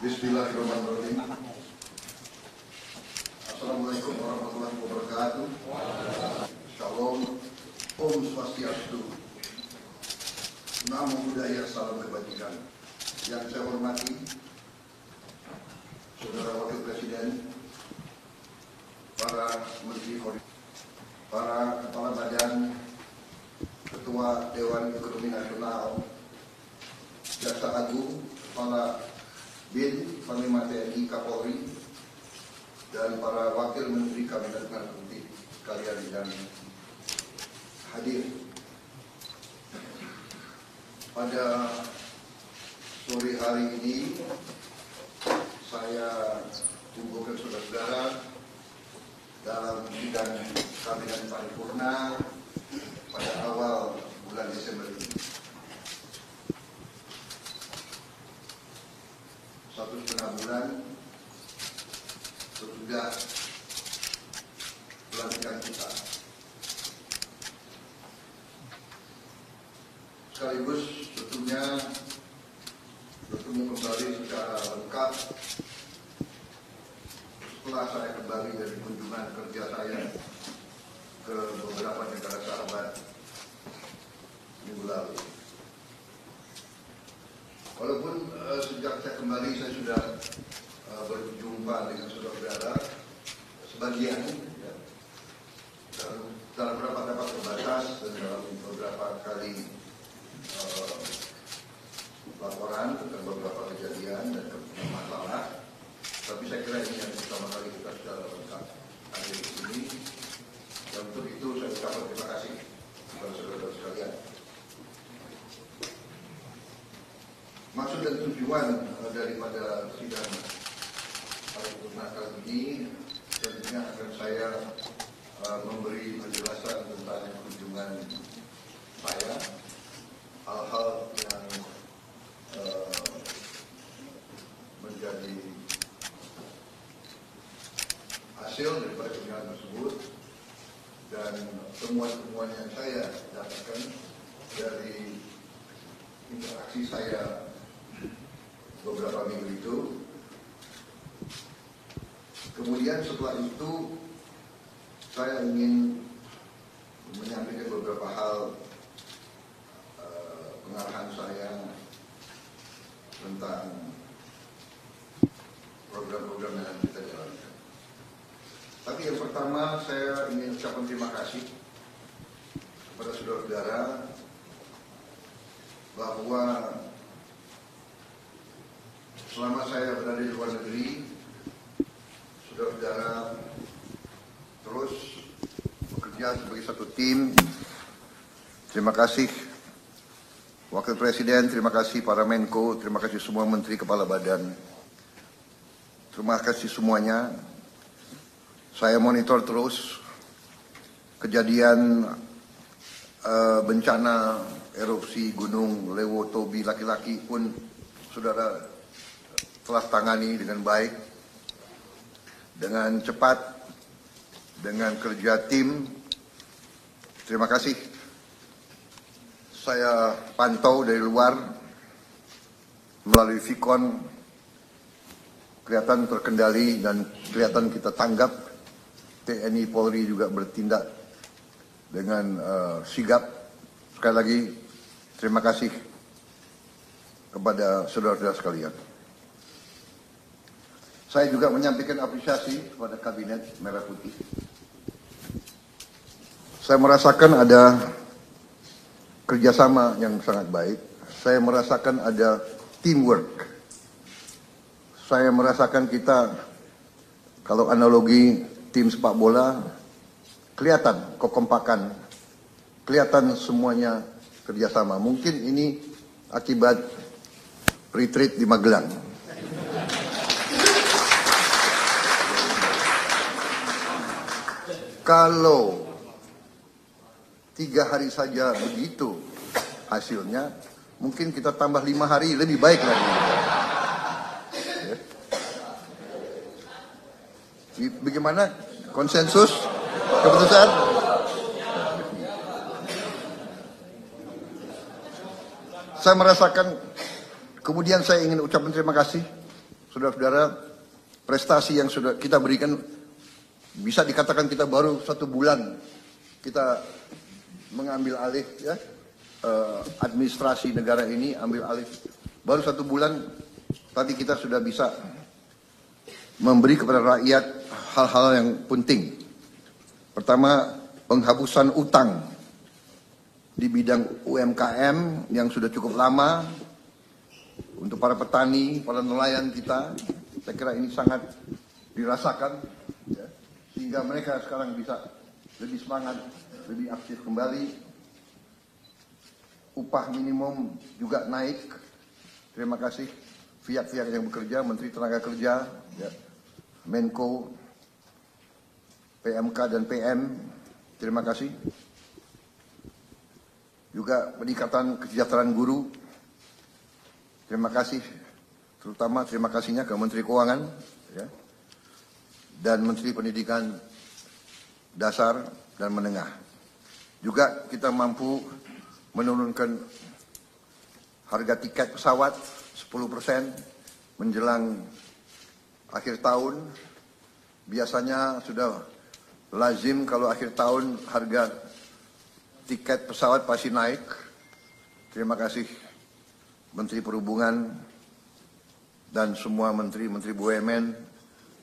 Bismillahirrahmanirrahim. Assalamualaikum warahmatullahi wabarakatuh. Shalom, Om Swastiastu, Namo Buddhaya, salam kebajikan. Yang saya hormati Saudara Wakil Presiden, para Menteri, para Kepala Badan, Ketua Dewan Ekonomi Nasional, Jaksa Agung, Kepala BIN, Panglima TNI, Kapolri, dan para Wakil Menteri Kabinet Merah Putih sekalian yang hadir. Pada sore hari ini saya kumpulkan saudara-saudara dalam sidang Kabinet Paripurna pada awal bulan Desember ini. 1,5 bulan sesudah pelantikan kita. Sekaligus tentunya bertemu kembali secara lengkap setelah saya kembali dari kunjungan kerja saya ke beberapa negara sahabat minggu lalu. Walaupun sejak saya kembali saya sudah berjumpa dengan saudara-saudara sebagian, ya, dalam beberapa rapat terbatas dan dalam beberapa kali laporan tentang beberapa kejadian dan masalah. Tapi saya kira ini yang pertama kali kita secara lengkap hadir di sini. Dan untuk itu saya ucapkan terima kasih kepada saudara-saudara sekalian. Maksud dan tujuan daripada sidang paripurna kali ini tentunya akan saya memberi penjelasan tentang kunjungan saya, hal-hal yang menjadi hasil daripada kunjungan tersebut dan temuan-temuan yang saya dapatkan dari interaksi saya beberapa minggu itu. Kemudian setelah itu saya ingin menyampaikan beberapa hal pengarahan saya tentang program-program yang kita jalankan. Tapi yang pertama saya ingin ucapkan terima kasih kepada saudara-saudara bahwa selama saya berada di luar negeri, saudara-saudara terus bekerja sebagai satu tim. Terima kasih Wakil Presiden, terima kasih para Menko, terima kasih semua Menteri Kepala Badan. Terima kasih semuanya. Saya monitor terus kejadian bencana erupsi Gunung Lewo Tobi Laki-Laki pun saudara telah tangani dengan baik, dengan cepat, dengan kerja tim. Terima kasih. Saya pantau dari luar melalui Vicon, kelihatan terkendali dan kelihatan kita tanggap. TNI Polri juga bertindak dengan sigap. Sekali lagi terima kasih kepada saudara-saudara sekalian. Saya juga menyampaikan apresiasi kepada Kabinet Merah Putih. Saya merasakan ada kerjasama yang sangat baik. Saya merasakan ada teamwork. Saya merasakan kita, kalau analogi tim sepak bola, kelihatan kekompakan, kelihatan semuanya kerjasama. Mungkin ini akibat retreat di Magelang. Kalau 3 hari saja begitu hasilnya, mungkin kita tambah 5 hari lebih baik lagi. Bagaimana konsensus keputusan? Saya merasakan, kemudian saya ingin ucapkan terima kasih saudara-saudara, prestasi yang sudah kita berikan bisa dikatakan kita baru 1 bulan kita mengambil alih ya administrasi negara ini, ambil alih baru 1 bulan, tapi kita sudah bisa memberi kepada rakyat hal-hal yang penting. Pertama, penghapusan utang di bidang UMKM yang sudah cukup lama untuk para petani, para nelayan kita. Saya kira ini sangat dirasakan, ya, sehingga mereka sekarang bisa lebih semangat, lebih aktif kembali. Upah minimum juga naik. Terima kasih pihak-pihak yang bekerja, Menteri Tenaga Kerja, ya, Menko, PMK dan PM. Terima kasih. Juga peningkatan kesejahteraan guru. Terima kasih, terutama terima kasihnya ke Menteri Keuangan, ya, dan Menteri Pendidikan Dasar dan Menengah. Juga kita mampu menurunkan harga tiket pesawat 10% menjelang akhir tahun. Biasanya sudah lazim kalau akhir tahun harga tiket pesawat pasti naik. Terima kasih Menteri Perhubungan dan semua menteri-menteri BUMN.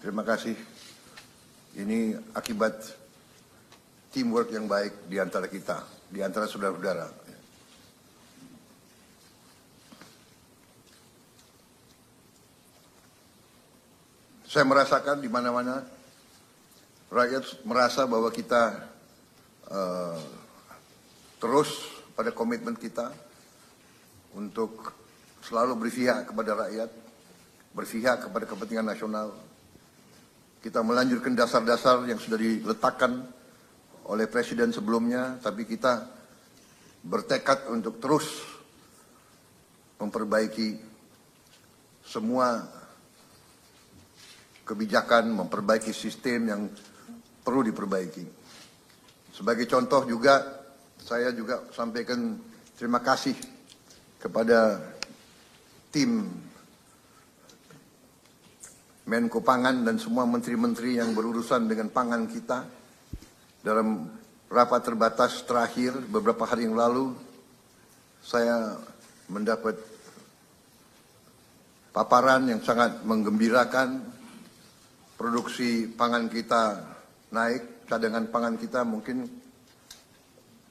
Terima kasih. Ini akibat teamwork yang baik di antara kita, di antara saudara-saudara. Saya merasakan di mana-mana rakyat merasa bahwa kita terus pada komitmen kita untuk selalu berpihak kepada rakyat, berpihak kepada kepentingan nasional. Kita melanjutkan dasar-dasar yang sudah diletakkan oleh Presiden sebelumnya, tapi kita bertekad untuk terus memperbaiki semua kebijakan, memperbaiki sistem yang perlu diperbaiki. Sebagai contoh juga, saya juga sampaikan terima kasih kepada tim Menko Pangan dan semua menteri-menteri yang berurusan dengan pangan kita. Dalam rapat terbatas terakhir beberapa hari yang lalu, saya mendapat paparan yang sangat menggembirakan. Produksi pangan kita naik, cadangan pangan kita mungkin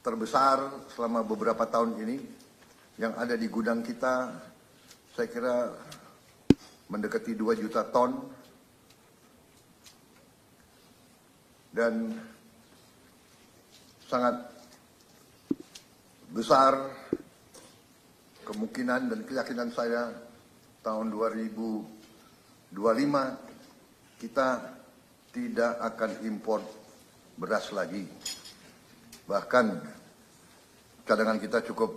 terbesar selama beberapa tahun ini. Yang ada di gudang kita, saya kira mendekati 2 juta ton. Dan sangat besar kemungkinan dan keyakinan saya tahun 2025 kita tidak akan impor beras lagi. Bahkan cadangan kita cukup.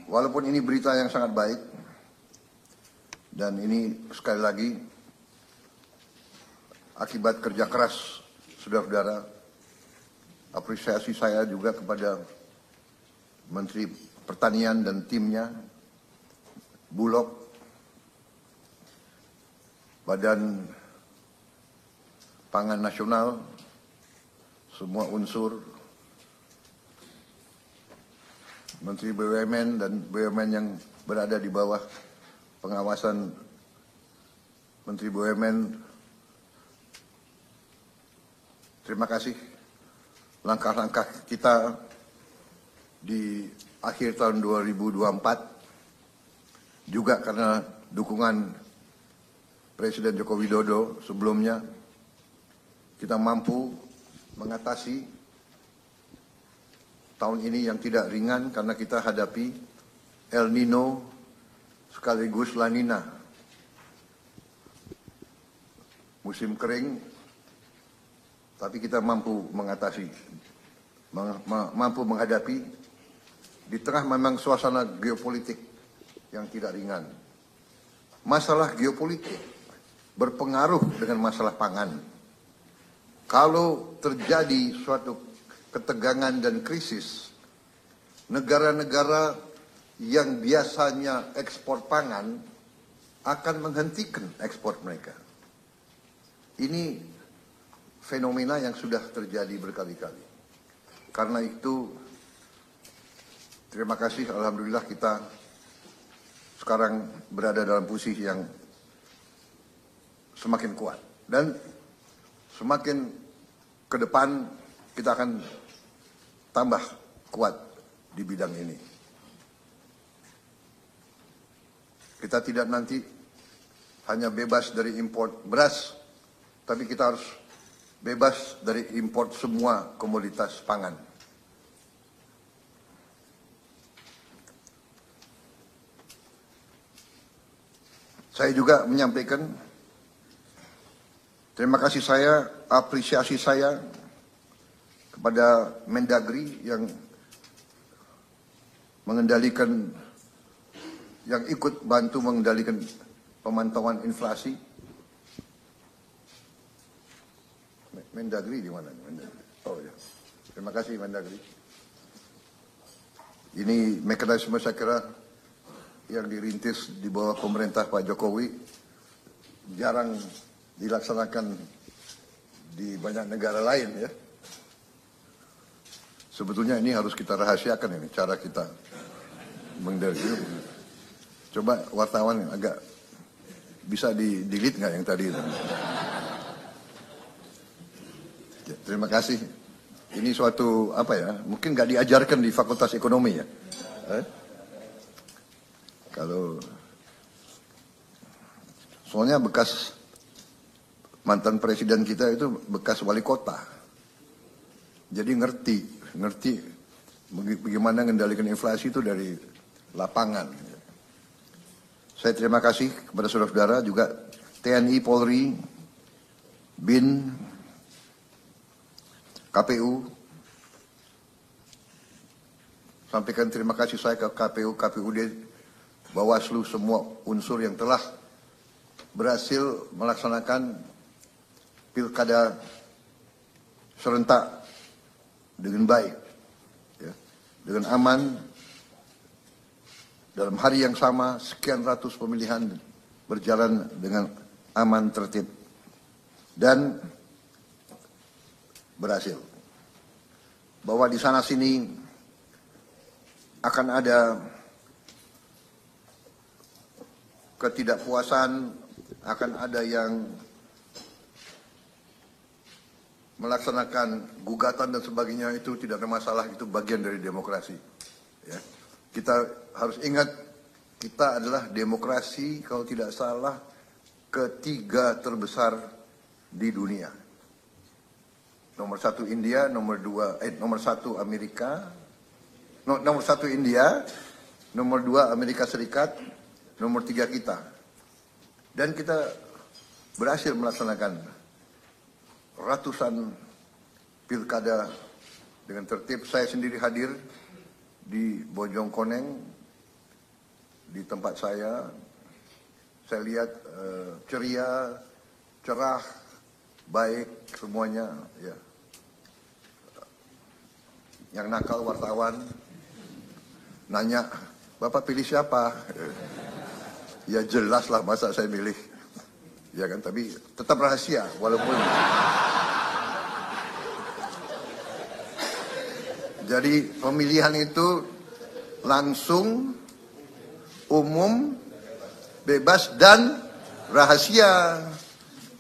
Walaupun ini berita yang sangat baik, dan ini sekali lagi akibat kerja keras saudara-saudara, apresiasi saya juga kepada Menteri Pertanian dan timnya, Bulog, Badan Pangan Nasional, semua unsur, Menteri BUMN dan BUMN yang berada di bawah pengawasan Menteri BUMN. Terima kasih. Langkah-langkah kita di akhir tahun 2024 juga karena dukungan Presiden Joko Widodo sebelumnya, kita mampu mengatasi tahun ini yang tidak ringan karena kita hadapi El Nino sekaligus La Nina. Musim kering, tapi kita mampu mengatasi, mampu menghadapi di tengah memang suasana geopolitik yang tidak ringan. Masalah geopolitik berpengaruh dengan masalah pangan. Kalau terjadi suatu ketegangan dan krisis, negara-negara yang biasanya ekspor pangan akan menghentikan ekspor mereka. Ini fenomena yang sudah terjadi berkali-kali. Karena itu, terima kasih, alhamdulillah kita sekarang berada dalam posisi yang semakin kuat. Dan semakin ke depan kita akan tambah kuat di bidang ini. Kita tidak nanti hanya bebas dari import beras, tapi kita harus bebas dari import semua komoditas pangan. Saya juga menyampaikan terima kasih saya, apresiasi saya kepada Mendagri yang mengendalikan, yang ikut bantu mengendalikan pemantauan inflasi. Mendagri di mana? Oh ya, terima kasih Mendagri. Ini mekanisme saya kira yang dirintis di bawah pemerintah Pak Jokowi jarang dilaksanakan di banyak negara lain ya. Sebetulnya ini harus kita rahasiakan ini cara kita mengendalikan. Coba wartawan agak bisa di-delete nggak yang tadi itu? Ya, terima kasih. Ini suatu apa ya? Mungkin nggak diajarkan di Fakultas Ekonomi ya. Kalau soalnya bekas mantan presiden kita itu bekas wali kota, jadi ngerti bagaimana mengendalikan inflasi itu dari lapangan. Saya terima kasih kepada saudara-saudara juga TNI, Polri, BIN, KPU. Sampaikan terima kasih saya ke KPU, KPUD, Bawaslu, semua unsur yang telah berhasil melaksanakan pilkada serentak dengan baik, ya, dengan aman. Dalam hari yang sama, sekian ratus pemilihan berjalan dengan aman, tertib, dan berhasil. Bahwa di sana sini akan ada ketidakpuasan, akan ada yang melaksanakan gugatan dan sebagainya, itu tidak ada masalah, itu bagian dari demokrasi. Ya. Kita harus ingat, kita adalah demokrasi, kalau tidak salah, ketiga terbesar di dunia. Nomor satu India, nomor satu Amerika, nomor satu India, nomor dua Amerika Serikat, nomor tiga kita. Dan kita berhasil melaksanakan ratusan pilkada dengan tertib. Saya sendiri hadir di Bojongkoneng, di tempat saya lihat ceria, cerah, baik semuanya. Ya. Yang nakal wartawan nanya, Bapak pilih siapa? Ya jelas lah, masa saya milih. Ya kan, tapi tetap rahasia walaupun. Jadi pemilihan itu langsung, umum, bebas, dan rahasia.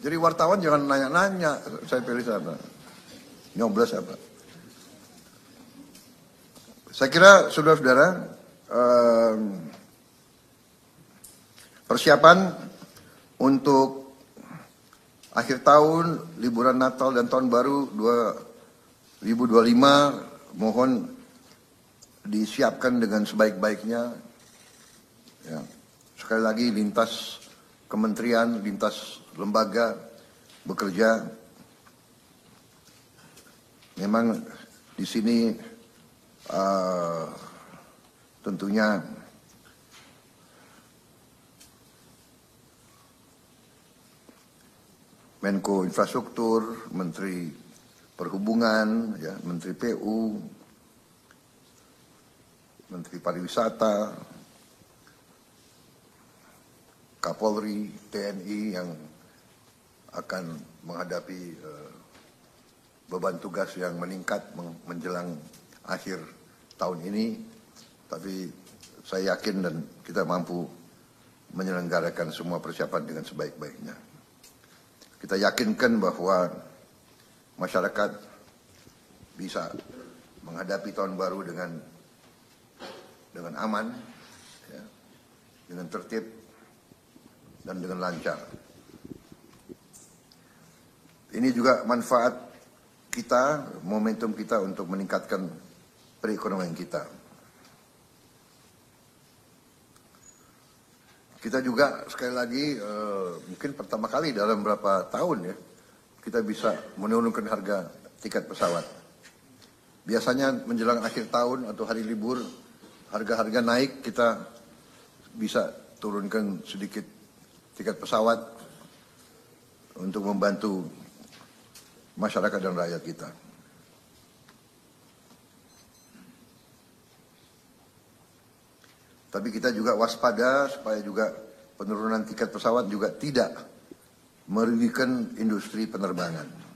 Jadi wartawan jangan nanya-nanya, saya pilih siapa, nyoblos siapa. Saya kira saudara-saudara, persiapan untuk akhir tahun, liburan Natal dan Tahun Baru 2025, mohon disiapkan dengan sebaik-baiknya. Ya. Sekali lagi, lintas kementerian, lintas lembaga bekerja. Memang di sini tentunya Menko Infrastruktur, Menteri Perhubungan, ya, Menteri PU, Menteri Pariwisata, Kapolri, TNI yang akan menghadapi beban tugas yang meningkat menjelang akhir tahun ini. Tapi saya yakin dan kita mampu menyelenggarakan semua persiapan dengan sebaik-baiknya. Kita yakinkan bahwa masyarakat bisa menghadapi tahun baru dengan aman, ya, dengan tertib dan dengan lancar. Ini juga manfaat kita, momentum kita untuk meningkatkan perekonomian kita. Kita juga sekali lagi mungkin pertama kali dalam beberapa tahun ya kita bisa menurunkan harga tiket pesawat. Biasanya menjelang akhir tahun atau hari libur harga-harga naik, kita bisa turunkan sedikit tiket pesawat untuk membantu masyarakat dan rakyat kita. Tapi kita juga waspada supaya juga penurunan tiket pesawat juga tidak merugikan industri penerbangan.